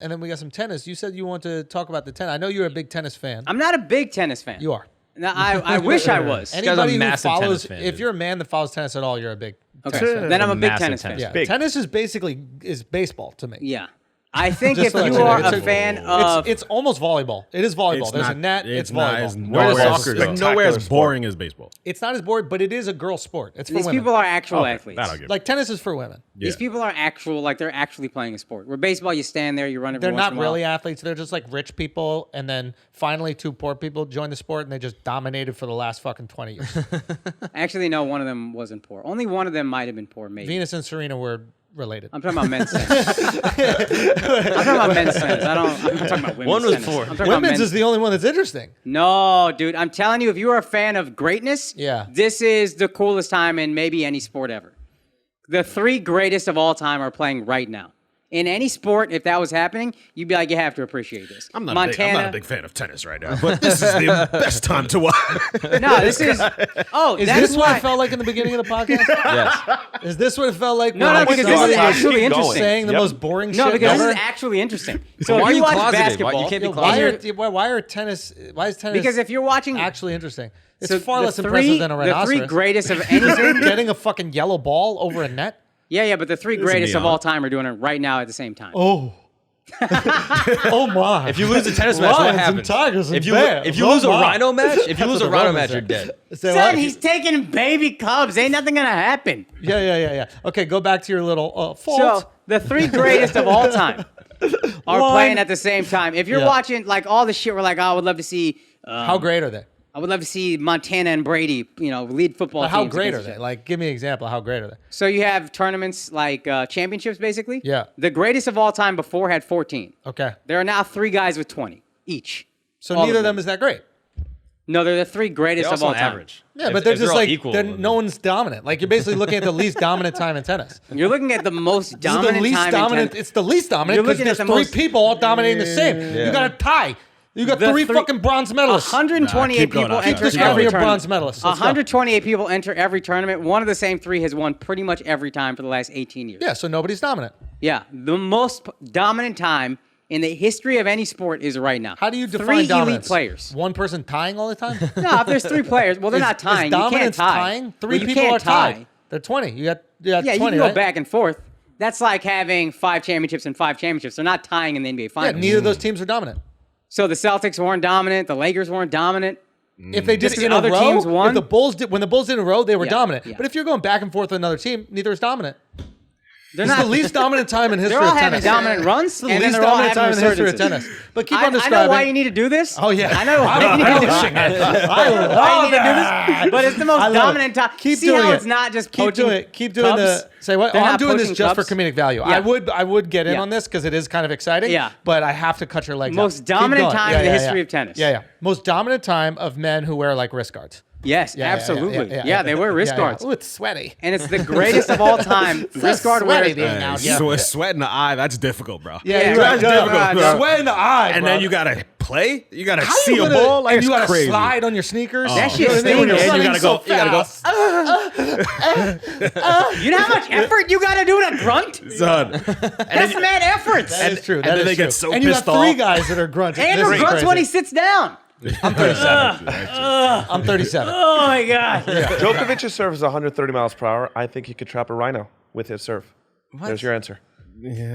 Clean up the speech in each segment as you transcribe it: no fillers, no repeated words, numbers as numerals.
and then we got some tennis. You said you want to talk about the tennis. I know you're a big tennis fan. I'm not a big tennis fan. You are. No, I wish I was. Anybody who massive follows, tennis fan, if dude. you're a man that follows tennis at all, you're a big Okay, tennis fan. then I'm a big Massive tennis fan. tennis Yeah, Big. tennis is basically baseball to me. Yeah. I think Just if to let you you know, are it's a fan of... It's almost volleyball. It is volleyball. There's a net. It's volleyball. It's Where does nowhere, soccer go? nowhere as boring as baseball. It's not as boring, but it is a girl sport. It's for These women. people are actual athletes. That I'll give. Like tennis is for women. These people are actual, like they're actually playing a sport. Where baseball, you stand there, you run every They're once not in a while. really athletes. They're just like rich people, and then finally 2 poor people joined the sport, and they just dominated for the last fucking 20 years. Actually, no, one of them wasn't poor. Only one of them might have been poor, maybe. Venus and Serena were related. I'm talking about men's tennis. I'm talking about men's tennis. I'm talking about women's One was tennis. poor. I'm talking about Women's men's. is the only one that's interesting. No, dude, I'm telling you, if you are a fan of greatness, Yeah. this is the coolest time in maybe any sport ever. The 3 greatest of all time are playing right now. In any sport, if that was happening, you'd be like, you have to appreciate this. I'm not a big fan of tennis right now, but this is the best time to watch. No, this is. Oh, Is that's this what why. it felt like in the beginning of the podcast? Yes. Is this what it felt like? No, when no, I because started this is actually Keep going. interesting. saying the Yep. most boring No, shit because ever? this is actually interesting. So why if are you you watch closeted? basketball, You can't be Why closeted. is tennis because if you're watching, actually interesting? It's so far the less impressive than a rhinoceros. The 3 greatest of anything. Getting a fucking yellow ball over a net? Yeah, but the 3 greatest of beyond. all time are doing it right now at the same time. Oh. Oh my. If you lose a tennis match, what Lions and happens? tigers and If you bears. if you Oh lose a my. rhino match, if you That's lose what a the rhino Romans match, said. you're dead. Say Son, what? he's taking baby cubs. Ain't nothing gonna happen. Yeah. Okay, go back to your little fault. So the 3 greatest of all time are One. playing at the same time. If you're Yeah. watching like all the shit, we're like, oh, I would love to see. How great are they? I would love to see Montana and Brady, lead football But teams. how great are against each they? other. Like, give me an example. How great are they? So you have tournaments like championships, basically. Yeah. The greatest of all time before had 14. Okay. There are now 3 guys with 20 each. So All neither of of them is that great. No, they're the 3 greatest They're of also all on time. average. Yeah, If- but they're if just all like, equal. no one's dominant. Like, you're basically looking at the least dominant time in tennis. You're looking at the most This is dominant the least time dominant. in tennis. It's the least dominant You're because looking at there's the 3 most- people all dominating the same. You got a tie. You got The 3 three- fucking bronze medalists. 128 keep going. people Keep enter describing every your tournament. bronze medalists. Let's go. 128 people enter every tournament. One of the same 3 has won pretty much every time for the last 18 years. Yeah, so nobody's dominant. Yeah, the most dominant time in the history of any sport is right now. How do you define 3 dominance? elite players. One person tying all the time? No, if there's 3 players, well, they're not tying. Is You can't dominance tie. tying? 3 Well, you people can't are tie. tied. They're 20. You got Yeah, 20, you can go right? back and forth. That's like having 5 championships and 5 championships. They're not tying in the NBA Yeah, Finals. neither of those teams are dominant. So the Celtics weren't dominant. The Lakers weren't dominant. If they did Just it in 'cause a other row, teams won? if the Bulls did, when the Bulls did in a row, they were Yeah, dominant. yeah. But if you're going back and forth with another team, neither is dominant. They're This is not the least dominant time in history They're all of having tennis. dominant runs, It's the and then least they're all dominant having time in history of resurgences. tennis. But keep I on describing. know why you need to do this. Oh yeah, I know why you need to do this. I love Why you need to do that. this. But it's the most I love dominant it. time. Keep See doing how it. it's not just Keep poaching doing it. Keep doing cubs? the. Say what? They're Oh, I'm not doing this poaching just for cubs? comedic value. Yeah. I would get in Yeah. on this because it is kind of exciting. Yeah. But I have to cut your legs. Most out. Keep dominant going. time in the history of tennis. Yeah. Most dominant time of men who wear like wrist guards. Yes, Yeah, absolutely. yeah, Yeah, they wear wrist guards. Oh, it's sweaty. And it's the greatest of all time. Wrist guard sweaty, wearers. dude. Now, Sweat in the eye, that's difficult, bro. Yeah, you're right. That's difficult. Yeah, bro. yeah. Sweat in the eye, And bro. then you gotta play. You gotta How see you a gonna- ball. Like and you it's gotta crazy. slide on your sneakers. That You know shit's what I mean? When you're stinking. And you running gotta go. so You gotta go. fast. You know how much effort you got to do to grunt? Son. That's mad effort. That is true. and That then is they get true. so and you pissed got 3 off. guys that are grunting. Andrew This is grunts when he crazy. sits down. I'm 37. I'm 37. Oh my God. Djokovic's serve is 130 miles per hour. I think he could trap a rhino with his serve. There's your answer.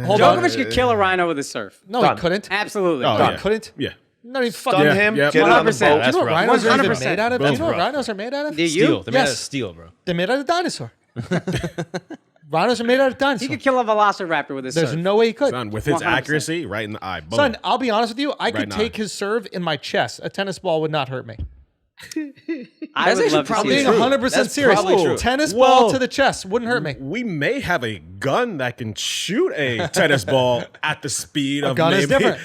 Hold on. Djokovic could kill a rhino with his serve. No, Done. he couldn't. Absolutely. Oh, No, yeah. he couldn't. Yeah. Not even Stun fucking. him, yeah. get it on the 100%. boat. Do you know That's what rough. rhinos are even 100%. made out of? Do you know what rough. rhinos are made out of? Do you? Steel. They're made out of Yes. steel, bro. They're made out of dinosaur. Rhinos are made out of He dinosaur. could kill a velociraptor with his There's serve. no way he could. Son, with his 100%. accuracy, right in the eye. Boom. Son, I'll be honest with you. I could Right now. take his serve in my chest. A tennis ball would not hurt me. I would actually love to probably see Being it. true. 100% That's serious. probably true. Tennis ball Whoa. to the chest wouldn't hurt me. We may have a gun that can shoot a tennis ball at the speed of gun maybe. is different.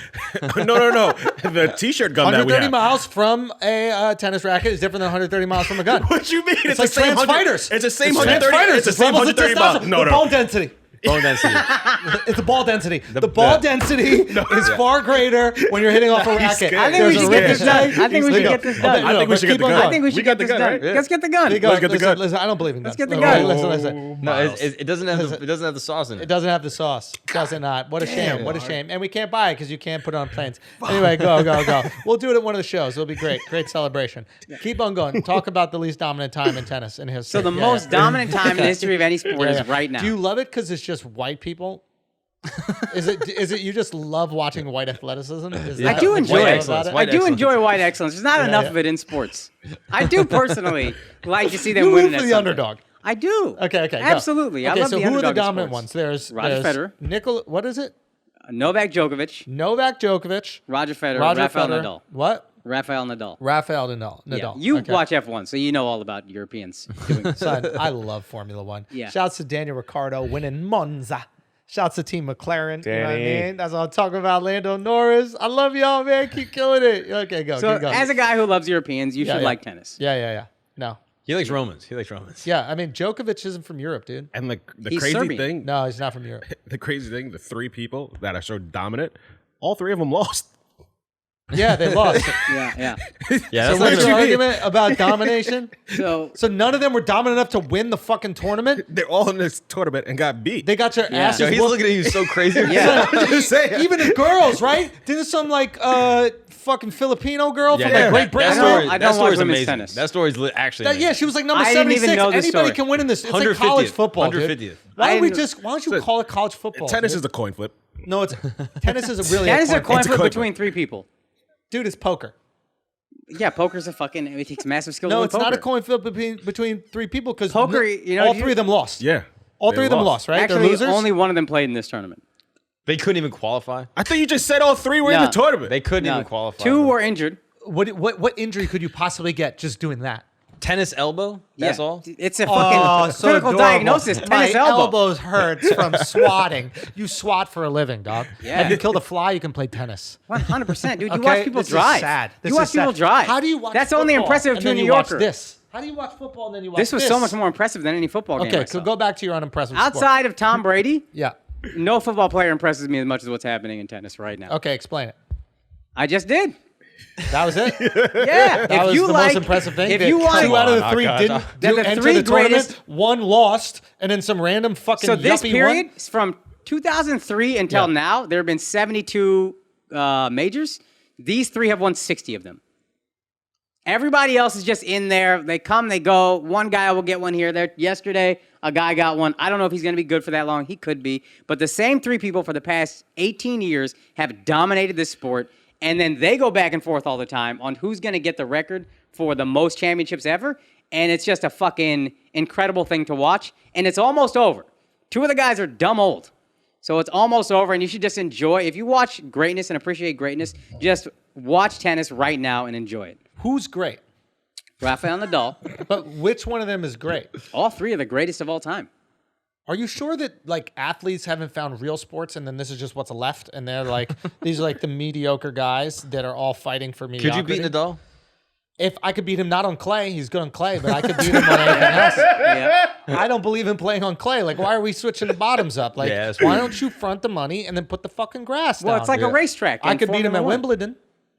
no. The t-shirt gun that we 130 have. miles from a tennis racket is different than 130 miles from a gun. What you mean? It's like the same trans 100 fighters. It's the same It's 130. trans It's the fighters. same Levels of 130 miles. testosterone. No, The no. bone density. Bone density. It's the ball density. The ball density is far greater when you're hitting off a racket. scared. I think we There's should a get this risk. done. I think we should get this done. I think we should get the gun. I think we should We get got the this gun, done. right? Yeah. Let's get the gun. Let's get the gun. Listen, I don't believe in guns. Let's get the gun. Listen. No, it doesn't have the, it doesn't have the sauce in It it. doesn't have the sauce. Does it not? What a shame. What a shame. And we can't buy it because you can't put it on planes. Anyway, go. We'll do it at one of the shows. It'll be great. Great celebration. Keep on going. Talk about the least dominant time in tennis in history. So the most dominant time in the history of any sport is right now. Do you love it because it's just white people? Is it you just love watching white athleticism? Is I that do what enjoy you love it. about I White do excellence. enjoy white excellence. There's not enough of it in sports. I do personally like to see them You win root at for the something. underdog. I do. Okay, go. Absolutely. I Okay, love so the who are the underdog in dominant sports. ones? There's Roger Federer. What is it? Novak Djokovic, Novak Djokovic, Roger Federer, Roger Rafael Federer. Nadal. What? Rafael Nadal. Rafael Nadal. Yeah. You watch F1, so you know all about Europeans doing this. Son, I love Formula One. Yeah. Shouts to Daniel Ricciardo winning Monza. Shouts to Team McLaren. You know what I Danny. mean? That's what I'm talking about. Lando Norris. I love y'all, man. Keep killing it. Okay, go. So keep going. as a guy who loves Europeans, you should yeah. like tennis. Yeah. No. He likes Romans. Yeah, I mean, Djokovic isn't from Europe, dude. And the He's crazy Serbian. thing, No, he's not from Europe. the crazy thing, the three people that are so dominant, all three of them lost. Yeah, they lost. Yeah. Yeah, So that's what's not your gonna- argument about domination? So So none of them were dominant enough to win the fucking tournament? They're all in this tournament and got beat. They got your Yeah. asses Yo, he's whooped. looking at you so crazy. yeah. I'm just saying. Even the girls, right? Didn't some like fucking Filipino girl from like Great Britain? I don't watch that story's women's amazing. tennis. That story's actually Yeah, amazing. she was like number I didn't 76. even know this Anybody story. can win in this. It's like college 150th. football, dude. 150th. Why don't I why don't you call it college football? Tennis dude? is a coin flip. No, it's tennis is a really That is a coin It's a flip coin between three people. Dude, it's poker. Yeah, poker's a fucking. It takes massive skill. No, to win it's poker. not a coin flip between three people because Poker, you know, all you- three of them lost. Yeah. All They three of them lost, right? They're Actually, losers. only one of them played in this tournament. They couldn't even qualify. I thought you just said all three were in No. the tournament. They couldn't No, even qualify. two were injured. What injury could you possibly get just doing that? tennis elbow. That's Yeah. all. It's a fucking so clinical adorable. diagnosis. Tennis My elbow. elbows hurts from swatting. You swat for a living, dog. Yeah. Have you killed a fly? You can play tennis. 100%, dude. You Okay, watch people this is drive. sad. This You watch is sad. people drive. How do you watch? That's only football impressive and to a then New you watch Yorker. this. How do you watch football and then you watch This was so much more impressive than any football game. Okay, I so saw. go back to your unimpressive sport. Outside of Tom Brady, Yeah. no football player impresses me as much as what's happening in tennis right now. Okay, explain it. I just did. That was it. Yeah. That was the most impressive thing. If that you want two out of the Come three on, didn't Akaash. do the enter three the tournament, greatest- one lost, and then some random fucking So this yuppie period won. is from 2003 until Yeah. now. There have been 72 majors. These three have won 60 of them. Everybody else is just in there. They come, they go. One guy will get one here. There. Yesterday, a guy got one. I don't know if he's going to be good for that long. He could be. But the same three people for the past 18 years have dominated this sport. And then they go back and forth all the time on who's going to get the record for the most championships ever. And it's just a fucking incredible thing to watch. And it's almost over. Two of the guys are dumb old. So it's almost over, and you should just enjoy. If you watch greatness and appreciate greatness, just watch tennis right now and enjoy it. Who's great? Rafael Nadal, But which one of them is great? all three are the greatest of all time. Are you sure that like athletes haven't found real sports and then this is just what's left and they're like these are like the mediocre guys that are all fighting for mediocrity? Could you beat Nadal? If I could beat him not on clay, he's good on clay, but I could beat him on anything else. Yeah. I don't believe in playing on clay. Like, why are we switching the bottoms up? Like, Yeah, that's why weird. don't you front the money and then put the fucking grass Well, down? it's like a racetrack. I in could beat him Formula at One. Wimbledon.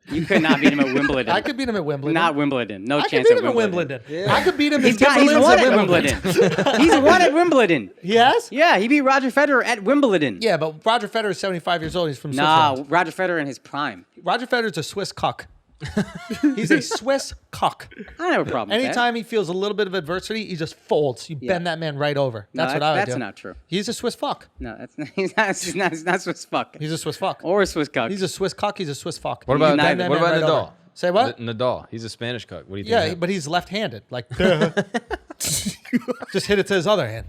You could not beat him at Wimbledon. I could beat him at Wimbledon. Not Wimbledon. No I could chance beat at him at Wimbledon. Wimbledon. I could beat him. He's at won at Wimbledon. Wimbledon. He's won at Wimbledon. Yes. Yeah, he beat Roger Federer at Wimbledon. Yeah, but Roger Federer is 75 years old. He's from Nah, Switzerland. Roger Federer in his prime. Roger Federer's a Swiss cuck. He's a Swiss cuck. I don't have a problem with Anytime he feels a little bit of adversity, he just folds. You bend that man right over. That's what I would do. That's not true. He's a Swiss fuck. No, he's not Swiss fuck. He's a Swiss fuck. Or a Swiss cuck. He's a Swiss cuck. He's a Swiss fuck. What about neither. what about right Nadal? over. Say what? Nadal. He's a Spanish cuck. What do you think? Yeah, of him? but he's left-handed. Like, just hit it to his other hand.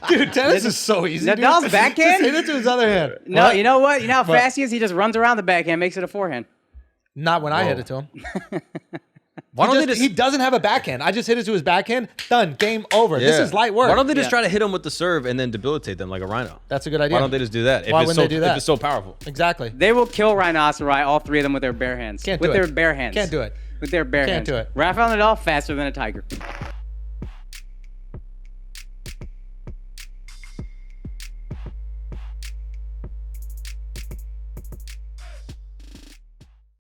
Dude, tennis is so easy. Nadal's dude. backhand? Just hit it to his other hand. No, What? you know what? You know how fast he is? He just runs around the backhand, makes it a forehand. Not when I hit it to him. Why don't they just? He doesn't have a backhand. I just hit it to his backhand. Done. Game over. This is light work. Why don't they just Yeah. try to hit him with the serve and then debilitate them like a rhino? That's a good idea. Why don't they just do that? Why if it's wouldn't so, they do that? If it's so powerful. Exactly. They will kill rhinoceri, all three of them, with their bare hands. Can't with do their it. bare hands. Can't do it. With their bare Can't hands. do it. Rafael Nadal, faster than a tiger.